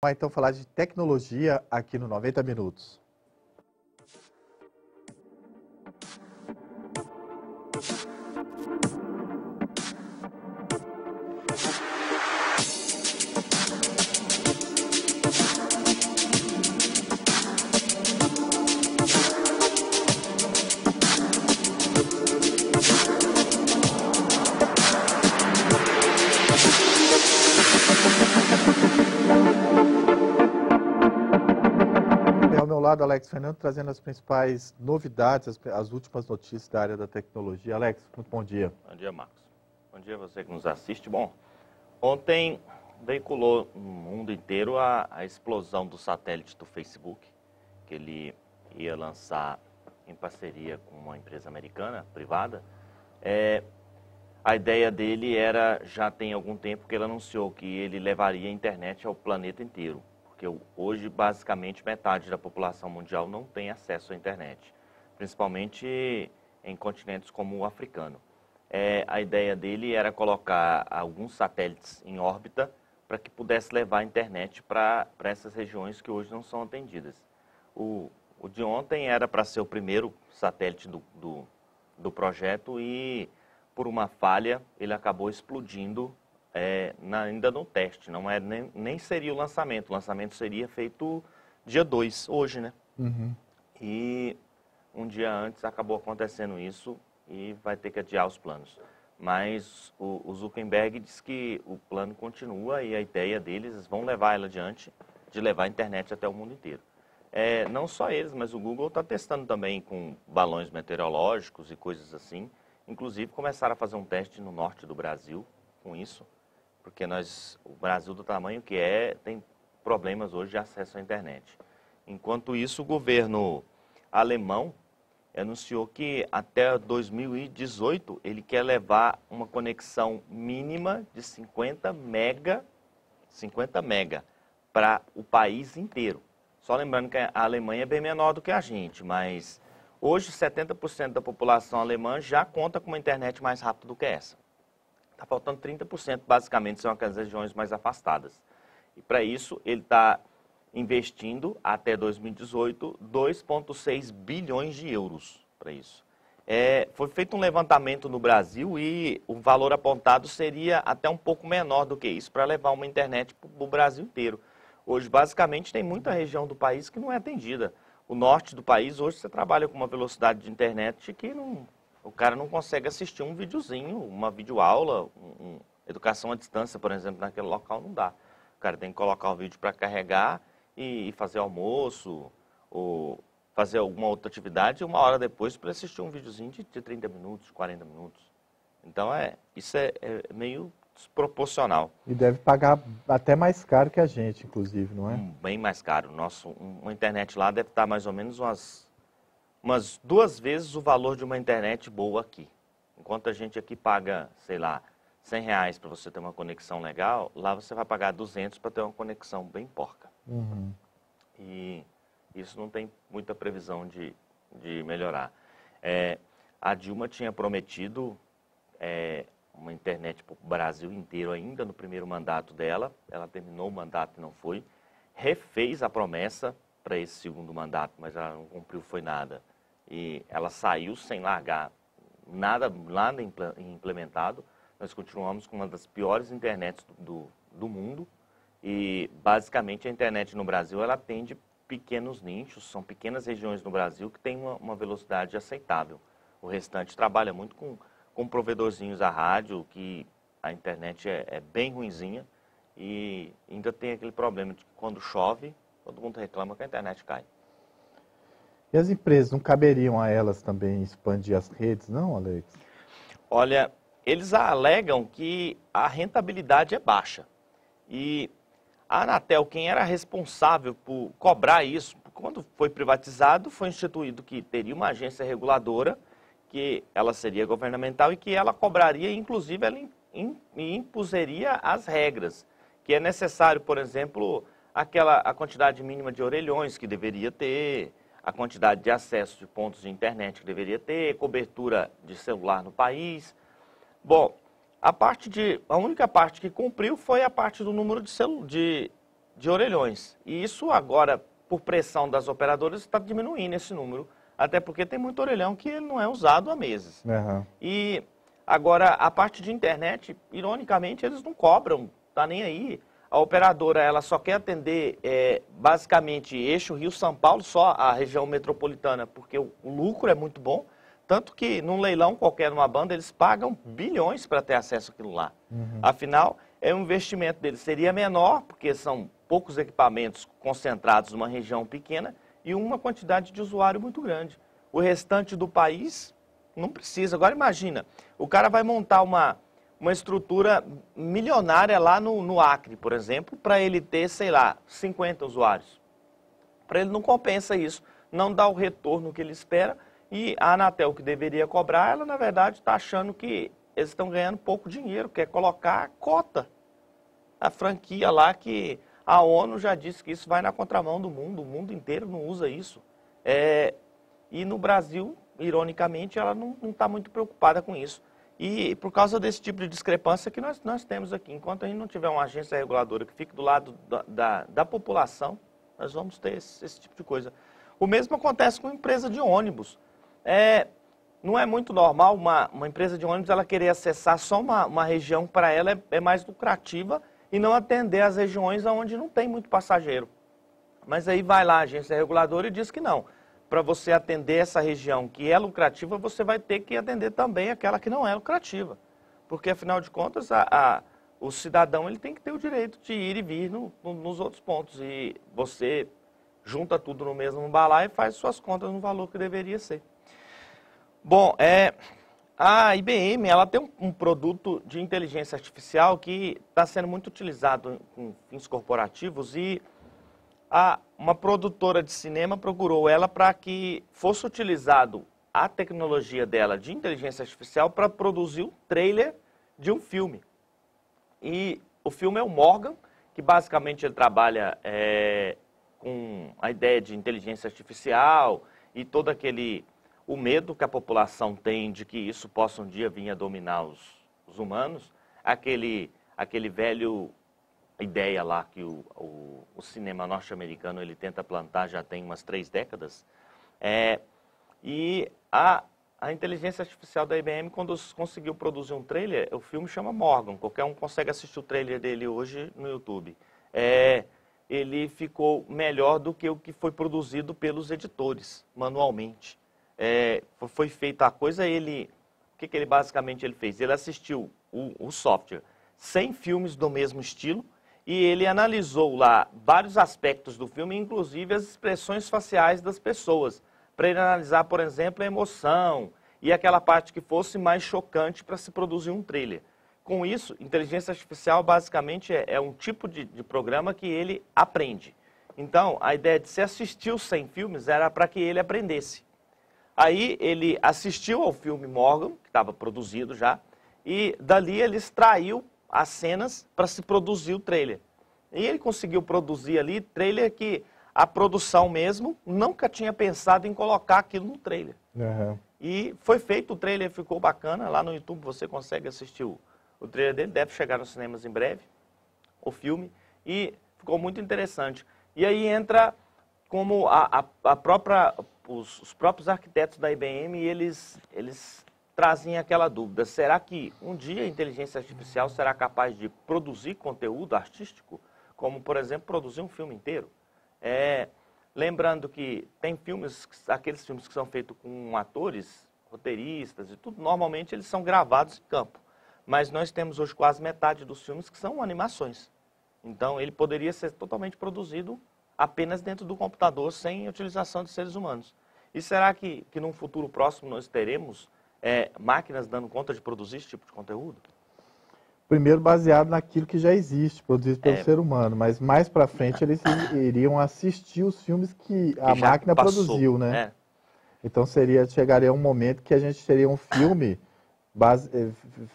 Vai então falar de tecnologia aqui no 90 Minutos. Ao meu lado, Alex Fernando, trazendo as principais novidades, as últimas notícias da área da tecnologia. Alex, muito bom dia. Bom dia, Marcos. Bom dia a você que nos assiste. Bom, ontem veiculou no mundo inteiro a explosão do satélite do Facebook, que ele ia lançar em parceria com uma empresa americana, privada. A ideia dele era, já tem algum tempo, que ele anunciou que ele levaria a internet ao planeta inteiro. Porque hoje, basicamente, metade da população mundial não tem acesso à internet, principalmente em continentes como o africano. A ideia dele era colocar alguns satélites em órbita para que pudesse levar a internet para essas regiões que hoje não são atendidas. O de ontem era para ser o primeiro satélite do projeto e, por uma falha, ele acabou explodindo ainda no teste. Não nem seria o lançamento seria feito dia 2, hoje, né? Uhum. E um dia antes acabou acontecendo isso e vai ter que adiar os planos. Mas o Zuckerberg diz que o plano continua e a ideia deles vão levar ela adiante, de levar a internet até o mundo inteiro. Não só eles, mas o Google está testando também com balões meteorológicos e coisas assim. Inclusive começaram a fazer um teste no norte do Brasil com isso, porque o Brasil, do tamanho que tem problemas hoje de acesso à internet. Enquanto isso, o governo alemão anunciou que até 2018 ele quer levar uma conexão mínima de 50 mega para o país inteiro. Só lembrando que a Alemanha é bem menor do que a gente, mas hoje 70% da população alemã já conta com uma internet mais rápida do que essa. Está faltando 30%, basicamente, são aquelas regiões mais afastadas. E para isso, ele está investindo, até 2018, 2,6 bilhões de euros para isso. Foi feito um levantamento no Brasil e o valor apontado seria até um pouco menor do que isso, para levar uma internet para o Brasil inteiro. Hoje, basicamente, tem muita região do país que não é atendida. O norte do país, hoje, você trabalha com uma velocidade de internet que o cara não consegue assistir um videozinho, uma videoaula, educação à distância, por exemplo, naquele local não dá. O cara tem que colocar o vídeo para carregar e fazer almoço ou fazer alguma outra atividade 1 hora depois para assistir um videozinho de 30 minutos, 40 minutos. Então, isso é meio desproporcional. E deve pagar até mais caro que a gente, inclusive, não é? Bem mais caro. Uma internet lá deve estar mais ou menos umas 2 vezes o valor de uma internet boa aqui. Enquanto a gente aqui paga, sei lá, R$100 para você ter uma conexão legal, lá você vai pagar 200 para ter uma conexão bem porca. Uhum. E isso não tem muita previsão de melhorar. A Dilma tinha prometido uma internet para o Brasil inteiro ainda no primeiro mandato dela. Ela terminou o mandato e não foi. Refez a promessa para esse segundo mandato, mas ela não cumpriu foi nada. E ela saiu sem largar nada implementado. Nós continuamos com uma das piores internets do mundo e, basicamente, a internet no Brasil ela atende pequenos nichos, são pequenas regiões no Brasil que têm uma velocidade aceitável. O restante trabalha muito com provedorzinhos a rádio, que a internet é bem ruinzinha e ainda tem aquele problema de que quando chove, todo mundo reclama que a internet cai. E as empresas, não caberiam a elas também expandir as redes, não, Alex? Olha, eles alegam que a rentabilidade é baixa. E a Anatel, quem era responsável por cobrar isso, quando foi privatizado, foi instituído que teria uma agência reguladora, que ela seria governamental e que ela cobraria, inclusive ela impuseria as regras, que é necessário, por exemplo, a quantidade mínima de orelhões que deveria ter, a quantidade de acesso de pontos de internet que deveria ter, cobertura de celular no país. Bom, a única parte que cumpriu foi a parte do número de orelhões. E isso agora, por pressão das operadoras, está diminuindo esse número. Até porque tem muito orelhão que ele não é usado há meses. Uhum. E agora, a parte de internet, ironicamente, eles não cobram, tá nem aí. A operadora, ela só quer atender, basicamente, eixo Rio-São Paulo, só a região metropolitana, porque o lucro é muito bom. Tanto que, num leilão qualquer, numa banda, eles pagam bilhões para ter acesso àquilo lá. Uhum. Afinal, o investimento deles seria menor, porque são poucos equipamentos concentrados numa região pequena e uma quantidade de usuário muito grande. O restante do país não precisa. Agora, imagina, o cara vai montar uma estrutura milionária lá no Acre, por exemplo, para ele ter, sei lá, 50 usuários. Para ele não compensa isso, não dá o retorno que ele espera. E a Anatel, que deveria cobrar, ela, na verdade, está achando que eles estão ganhando pouco dinheiro, quer colocar a cota. A franquia lá que a ONU já disse que isso vai na contramão do mundo, o mundo inteiro não usa isso. E no Brasil, ironicamente, ela não está muito preocupada com isso. E por causa desse tipo de discrepância que nós temos aqui, enquanto a gente não tiver uma agência reguladora que fique do lado da população, nós vamos ter esse tipo de coisa. O mesmo acontece com empresa de ônibus. Não é muito normal uma empresa de ônibus ela querer acessar só uma região que para ela é mais lucrativa e não atender as regiões onde não tem muito passageiro. Mas aí vai lá a agência reguladora e diz que não. Para você atender essa região que é lucrativa, você vai ter que atender também aquela que não é lucrativa. Porque, afinal de contas, o cidadão ele tem que ter o direito de ir e vir nos outros pontos. E você junta tudo no mesmo balaio e faz suas contas no valor que deveria ser. Bom, a IBM ela tem um produto de inteligência artificial que está sendo muito utilizado com fins corporativos e uma produtora de cinema procurou ela para que fosse utilizado a tecnologia dela de inteligência artificial para produzir um trailer de um filme. E o filme é o Morgan, que basicamente ele trabalha com a ideia de inteligência artificial e todo o medo que a população tem de que isso possa um dia vir a dominar os humanos, aquele velho ideia lá que o cinema norte-americano ele tenta plantar já tem umas 3 décadas. E a inteligência artificial da IBM, quando conseguiu produzir um trailer, o filme chama Morgan, qualquer um consegue assistir o trailer dele hoje no YouTube. Ele ficou melhor do que o que foi produzido pelos editores, manualmente. Foi feita a coisa, o que ele basicamente ele fez? Ele assistiu o software 100 filmes do mesmo estilo e ele analisou lá vários aspectos do filme, inclusive as expressões faciais das pessoas, para ele analisar, por exemplo, a emoção e aquela parte que fosse mais chocante para se produzir um trailer. Com isso, inteligência artificial basicamente é um tipo de programa que ele aprende. Então, a ideia de se assistir os 100 filmes era para que ele aprendesse. Aí ele assistiu ao filme Morgan, que estava produzido já, e dali ele extraiu as cenas para se produzir o trailer. E ele conseguiu produzir ali trailer que a produção mesmo nunca tinha pensado em colocar aquilo no trailer. Uhum. E foi feito, o trailer ficou bacana, lá no YouTube você consegue assistir o trailer dele, deve chegar nos cinemas em breve, o filme, e ficou muito interessante. E aí entra como os próprios arquitetos da IBM, eles trazem aquela dúvida, será que um dia a inteligência artificial será capaz de produzir conteúdo artístico, como, por exemplo, produzir um filme inteiro? Lembrando que tem filmes, aqueles filmes que são feitos com atores, roteiristas e tudo, normalmente eles são gravados em campo. Mas nós temos hoje quase metade dos filmes que são animações. Então, ele poderia ser totalmente produzido apenas dentro do computador, sem utilização de seres humanos. E será que num futuro próximo nós teremos máquinas dando conta de produzir esse tipo de conteúdo? Primeiro baseado naquilo que já existe, produzido pelo ser humano, mas mais para frente eles iriam assistir os filmes que a máquina produziu, né? Então chegaria um momento que a gente teria um filme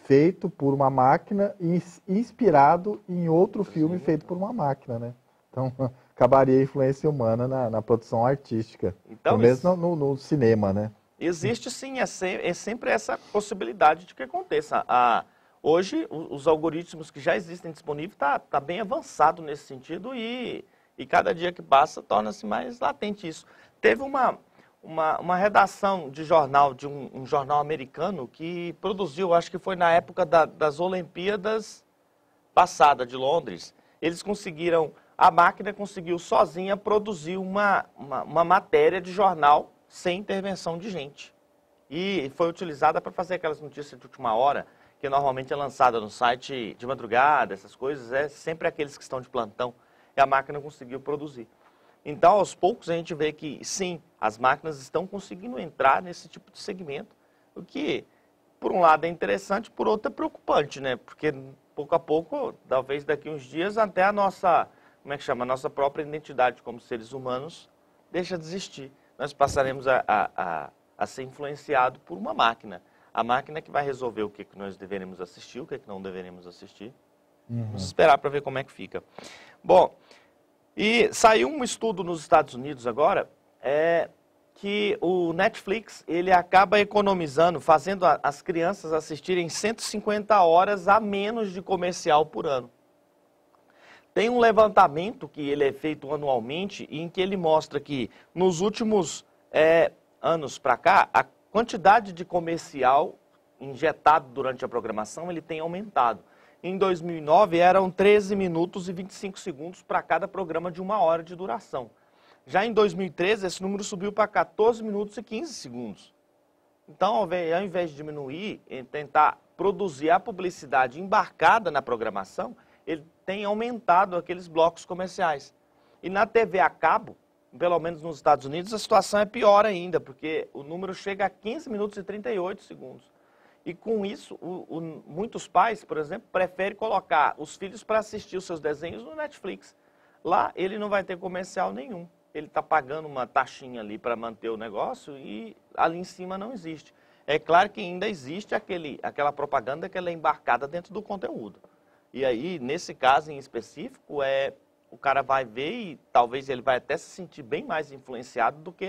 feito por uma máquina e inspirado em outro filme feito por uma máquina, né? Então acabaria a influência humana na produção artística, então, mesmo no cinema, né? Existe sim, é sempre essa possibilidade de que aconteça. Hoje, os algoritmos que já existem disponíveis tá bem avançado nesse sentido e cada dia que passa torna-se mais latente isso. Teve uma redação de jornal, de um jornal americano que produziu, acho que foi na época das Olimpíadas passada de Londres, eles conseguiram, a máquina conseguiu sozinha produzir uma matéria de jornal sem intervenção de gente. E foi utilizada para fazer aquelas notícias de última hora, que normalmente é lançada no site de madrugada, essas coisas, é sempre aqueles que estão de plantão, e a máquina conseguiu produzir. Então, aos poucos, a gente vê que, sim, as máquinas estão conseguindo entrar nesse tipo de segmento, o que, por um lado, é interessante, por outro, é preocupante, né? Porque, pouco a pouco, talvez daqui uns dias, até a nossa, como é que chama, a nossa própria identidade como seres humanos deixa de existir. Nós passaremos a ser influenciado por uma máquina. A máquina que vai resolver o que nós deveremos assistir, o que não deveremos assistir. Vamos esperar para ver como é que fica. Bom, e saiu um estudo nos Estados Unidos agora, que o Netflix, ele acaba economizando, fazendo as crianças assistirem 150 horas a menos de comercial por ano. Tem um levantamento que ele é feito anualmente, em que ele mostra que nos últimos anos para cá, a quantidade de comercial injetado durante a programação, ele tem aumentado. Em 2009, eram 13 minutos e 25 segundos para cada programa de 1 hora de duração. Já em 2013, esse número subiu para 14 minutos e 15 segundos. Então, ao invés de diminuir e tentar produzir a publicidade embarcada na programação, ele tem aumentado aqueles blocos comerciais. E na TV a cabo, pelo menos nos Estados Unidos, a situação é pior ainda, porque o número chega a 15 minutos e 38 segundos. E com isso, muitos pais, por exemplo, preferem colocar os filhos para assistir os seus desenhos no Netflix. Lá, ele não vai ter comercial nenhum. Ele está pagando uma taxinha ali para manter o negócio e ali em cima não existe. É claro que ainda existe aquela propaganda que ela é embarcada dentro do conteúdo. E aí, nesse caso em específico, o cara vai ver e talvez ele vai até se sentir bem mais influenciado do que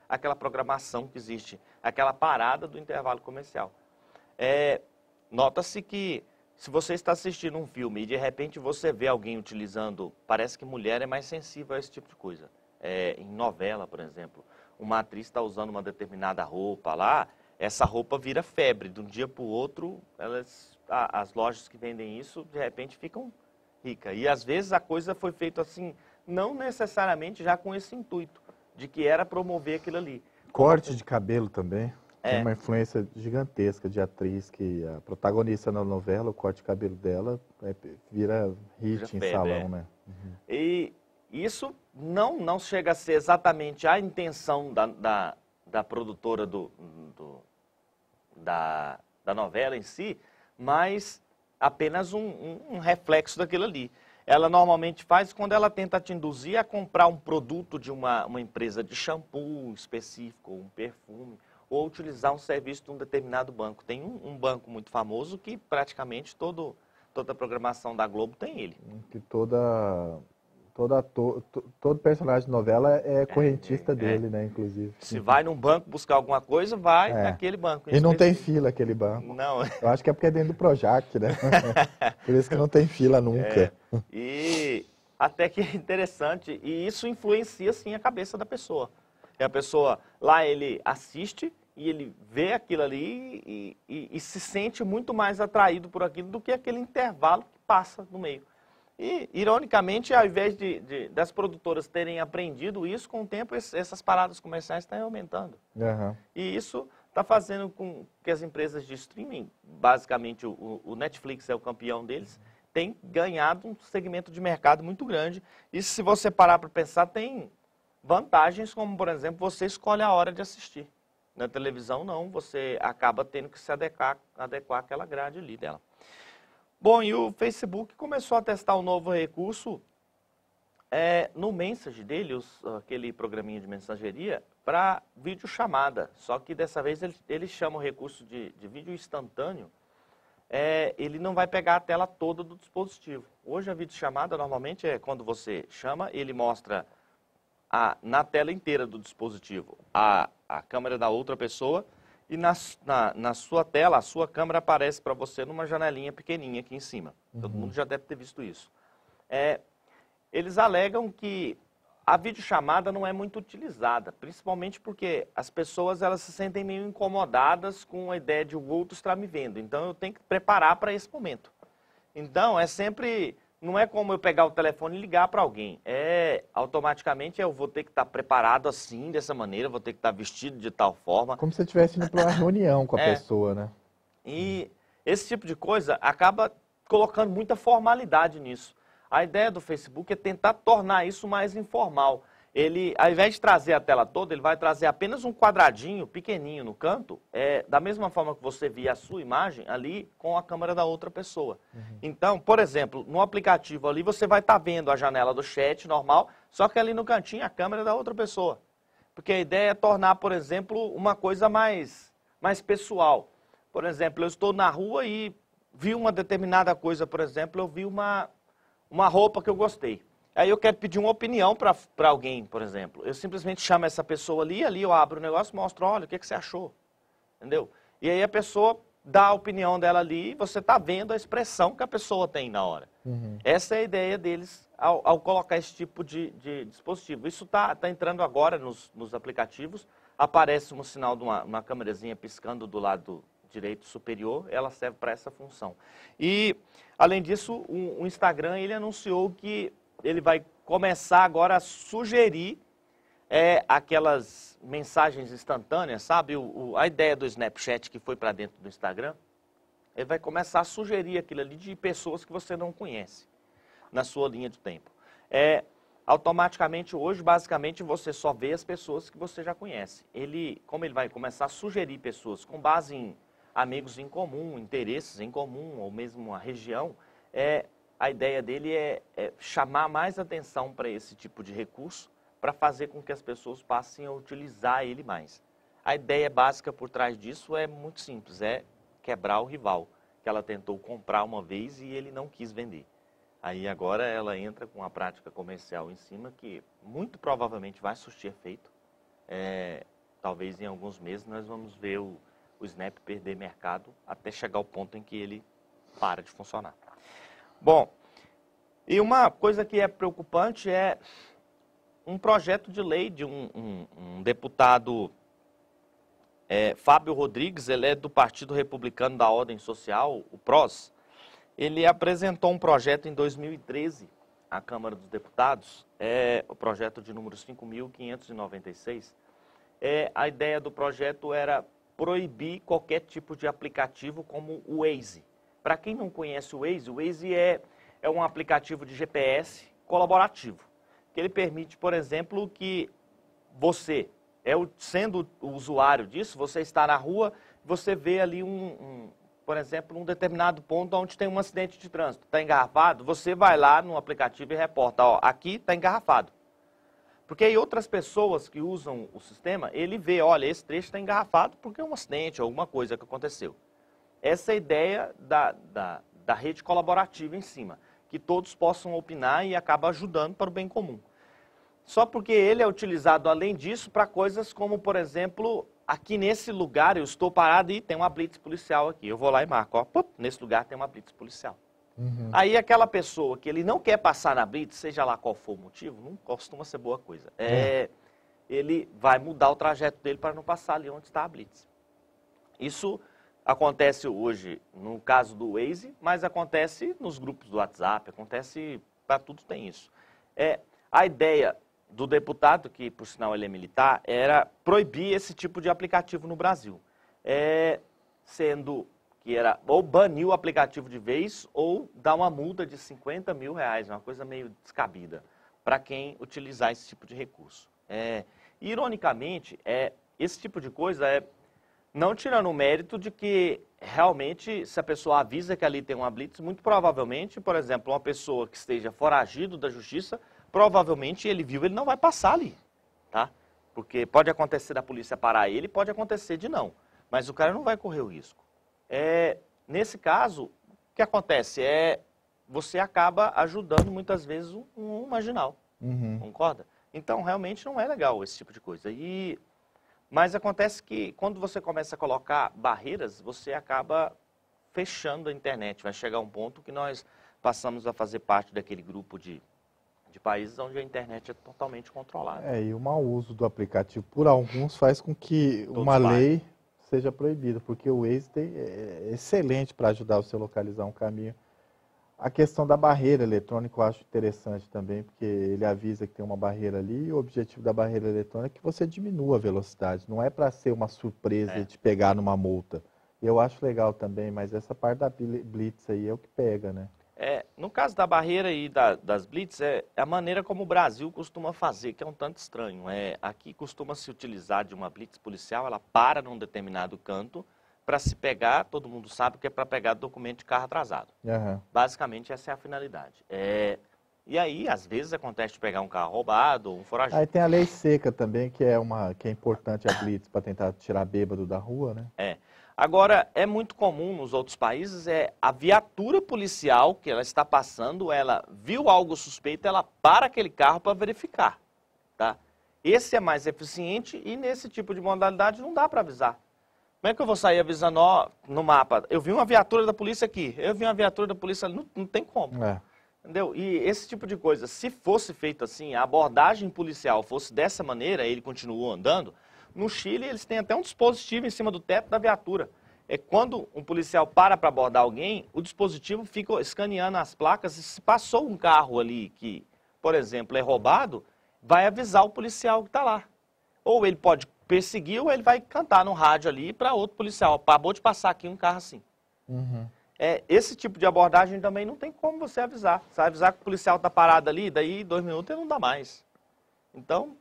aquela programação que existe, aquela parada do intervalo comercial. Nota-se que se você está assistindo um filme e de repente você vê alguém utilizando, parece que mulher é mais sensível a esse tipo de coisa. Em novela, por exemplo, uma atriz está usando uma determinada roupa lá, essa roupa vira febre, de um dia para o outro, as lojas que vendem isso, de repente ficam ricas. E às vezes a coisa foi feita assim, não necessariamente já com esse intuito, de que era promover aquilo ali. Corte de cabelo também. Tem uma influência gigantesca de atriz, que a protagonista na novela, o corte de cabelo dela vira hit em salão, né? E isso não chega a ser exatamente a intenção da produtora da novela em si, mas apenas um reflexo daquilo ali. Ela normalmente faz quando ela tenta te induzir a comprar um produto de uma empresa de shampoo específico, um perfume, ou utilizar um serviço de um determinado banco. Tem um banco muito famoso que praticamente toda a programação da Globo tem ele. Que todo personagem de novela é correntista dele, né, inclusive. Se vai num banco buscar alguma coisa, vai naquele banco. E não tem fila aquele banco. Não. Eu acho que é porque é dentro do Projac, né? Por isso que não tem fila nunca. E até que é interessante, e isso influencia, sim, a cabeça da pessoa. E a pessoa, lá ele assiste e ele vê aquilo ali e se sente muito mais atraído por aquilo do que aquele intervalo que passa no meio. E, ironicamente, ao invés das produtoras terem aprendido isso, com o tempo essas paradas comerciais estão aumentando. E isso está fazendo com que as empresas de streaming, basicamente o Netflix é o campeão deles, tem ganhado um segmento de mercado muito grande. E se você parar para pensar, tem vantagens como, por exemplo, você escolhe a hora de assistir. Na televisão, não, você acaba tendo que se adequar àquela grade ali dela. Bom, e o Facebook começou a testar um novo recurso no Message dele, aquele programinha de mensageria, para videochamada. Só que dessa vez ele chama o recurso de vídeo instantâneo. Ele não vai pegar a tela toda do dispositivo. Hoje a videochamada normalmente é quando você chama, ele mostra na tela inteira do dispositivo a câmera da outra pessoa e na sua tela, a sua câmera aparece para você numa janelinha pequenininha aqui em cima. Todo mundo já deve ter visto isso. Eles alegam que a videochamada não é muito utilizada, principalmente porque as pessoas elas se sentem meio incomodadas com a ideia de o outro estar me vendo. Então eu tenho que preparar para esse momento. Então não é como eu pegar o telefone e ligar para alguém. Automaticamente eu vou ter que estar preparado assim, dessa maneira, vou ter que estar vestido de tal forma. Como se você estivesse indo para uma reunião com a pessoa, né? E esse tipo de coisa acaba colocando muita formalidade nisso. A ideia do Facebook é tentar tornar isso mais informal. Ele, ao invés de trazer a tela toda, ele vai trazer apenas um quadradinho pequenininho no canto, da mesma forma que você via a sua imagem ali com a câmera da outra pessoa. Então, por exemplo, no aplicativo ali você vai estar vendo a janela do chat normal, só que ali no cantinho a câmera da outra pessoa. Porque a ideia é tornar, por exemplo, uma coisa mais pessoal. Por exemplo, eu estou na rua e vi uma determinada coisa, por exemplo, eu vi uma roupa que eu gostei. Aí eu quero pedir uma opinião para alguém, por exemplo. Eu simplesmente chamo essa pessoa ali eu abro o negócio e mostro, olha, o que você achou? Entendeu? E aí a pessoa dá a opinião dela ali e você está vendo a expressão que a pessoa tem na hora. Essa é a ideia deles ao colocar esse tipo de dispositivo. Isso está entrando agora nos aplicativos. Aparece um sinal de uma câmerazinha piscando do lado direito superior, ela serve para essa função. E, além disso, o Instagram ele anunciou que ele vai começar agora a sugerir aquelas mensagens instantâneas, sabe? A ideia do Snapchat que foi para dentro do Instagram, ele vai começar a sugerir aquilo ali de pessoas que você não conhece na sua linha de tempo. Automaticamente hoje, basicamente, você só vê as pessoas que você já conhece. Como ele vai começar a sugerir pessoas com base em amigos em comum, interesses em comum, ou mesmo a região, a ideia dele é chamar mais atenção para esse tipo de recurso, para fazer com que as pessoas passem a utilizar ele mais. A ideia básica por trás disso é muito simples, é quebrar o rival, que ela tentou comprar uma vez e ele não quis vender. Aí agora ela entra com uma prática comercial em cima que muito provavelmente vai surtir efeito. Talvez em alguns meses nós vamos ver o Snap perder mercado até chegar ao ponto em que ele para de funcionar. Bom, e uma coisa que é preocupante é um projeto de lei de um deputado, Fábio Rodrigues, ele é do Partido Republicano da Ordem Social, o PROS. Ele apresentou um projeto em 2013 à Câmara dos Deputados, o projeto de número 5.596. A ideia do projeto era proibir qualquer tipo de aplicativo como o Waze. Para quem não conhece o Waze é um aplicativo de GPS colaborativo, que ele permite, por exemplo, que você, sendo o usuário disso, você está na rua, você vê ali por exemplo, um determinado ponto onde tem um acidente de trânsito, está engarrafado, você vai lá no aplicativo e reporta, aqui está engarrafado. Porque aí outras pessoas que usam o sistema, ele vê, olha, esse trecho está engarrafado porque é um acidente ou alguma coisa que aconteceu. Essa é a ideia da rede colaborativa em cima, que todos possam opinar e acaba ajudando para o bem comum. Só porque ele é utilizado, além disso, para coisas como, por exemplo, aqui nesse lugar eu estou parado e tem uma blitz policial aqui. Eu vou lá e marco, nesse lugar tem uma blitz policial. Aí aquela pessoa que ele não quer passar na blitz, seja lá qual for o motivo, não costuma ser boa coisa. Ele vai mudar o trajeto dele para não passar ali onde está a blitz. Isso acontece hoje no caso do Waze, mas acontece nos grupos do WhatsApp, acontece para tudo tem isso. A ideia do deputado, que por sinal ele é militar, era proibir esse tipo de aplicativo no Brasil. Sendo que era ou banir o aplicativo de vez ou dar uma multa de R$50 mil, uma coisa meio descabida, para quem utilizar esse tipo de recurso. Ironicamente, esse tipo de coisa não tirando o mérito de que realmente, se a pessoa avisa que ali tem uma blitz, muito provavelmente, por exemplo, uma pessoa que esteja foragido da justiça, provavelmente ele não vai passar ali, tá? Porque pode acontecer da polícia parar ele, pode acontecer de não, mas o cara não vai correr o risco. Nesse caso, o que acontece você acaba ajudando muitas vezes um marginal, concorda? Então, realmente não é legal esse tipo de coisa. Mas acontece que quando você começa a colocar barreiras, você acaba fechando a internet. Vai chegar um ponto que nós passamos a fazer parte daquele grupo de países onde a internet é totalmente controlada. E o mau uso do aplicativo por alguns faz com que uma lei seja proibida, porque o Waze é excelente para ajudar você a localizar um caminho. A questão da barreira eletrônica eu acho interessante também, porque ele avisa que tem uma barreira ali e o objetivo da barreira eletrônica é que você diminua a velocidade, não é para ser uma surpresa e te pegar numa multa. Eu acho legal também, mas essa parte da blitz aí é o que pega, né? No caso da barreira e das blitz, é a maneira como o Brasil costuma fazer, que é um tanto estranho. Aqui costuma se utilizar de uma blitz policial, ela para num determinado canto para se pegar, todo mundo sabe que é para pegar documento de carro atrasado. Uhum. Basicamente, essa é a finalidade. E aí, às vezes, acontece de pegar um carro roubado ou um foragido. Aí tem a lei seca também, que é importante a blitz para tentar tirar bêbado da rua, né? Agora, é muito comum nos outros países, a viatura policial que ela está passando, ela viu algo suspeito, ela para aquele carro para verificar, tá? Esse é mais eficiente e nesse tipo de modalidade não dá para avisar. Como é que eu vou sair avisando, no mapa, eu vi uma viatura da polícia aqui, eu vi uma viatura da polícia ali, não tem como. Entendeu? E esse tipo de coisa, se fosse feito assim, a abordagem policial fosse dessa maneira, ele continuou andando. No Chile, eles têm até um dispositivo em cima do teto da viatura. Quando um policial para abordar alguém, o dispositivo fica escaneando as placas e se passou um carro ali que, por exemplo, é roubado, vai avisar o policial que está lá. Ou ele pode perseguir ou ele vai cantar no rádio ali para outro policial. Acabou de passar aqui um carro assim. Uhum. Esse tipo de abordagem também não tem como você avisar. Você vai avisar que o policial está parado ali, daí 2 minutos ele não dá mais. Então,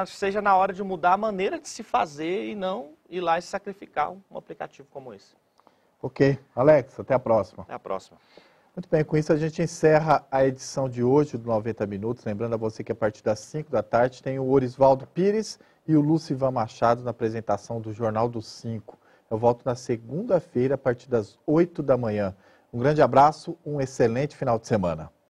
seja na hora de mudar a maneira de se fazer e não ir lá e sacrificar um aplicativo como esse. Ok. Alex, até a próxima. Até a próxima. Muito bem, com isso a gente encerra a edição de hoje do 90 Minutos. Lembrando a você que a partir das 5 da tarde tem o Orisvaldo Pires e o Lucivan Machado na apresentação do Jornal dos 5. Eu volto na segunda-feira a partir das 8 da manhã. Um grande abraço, um excelente final de semana.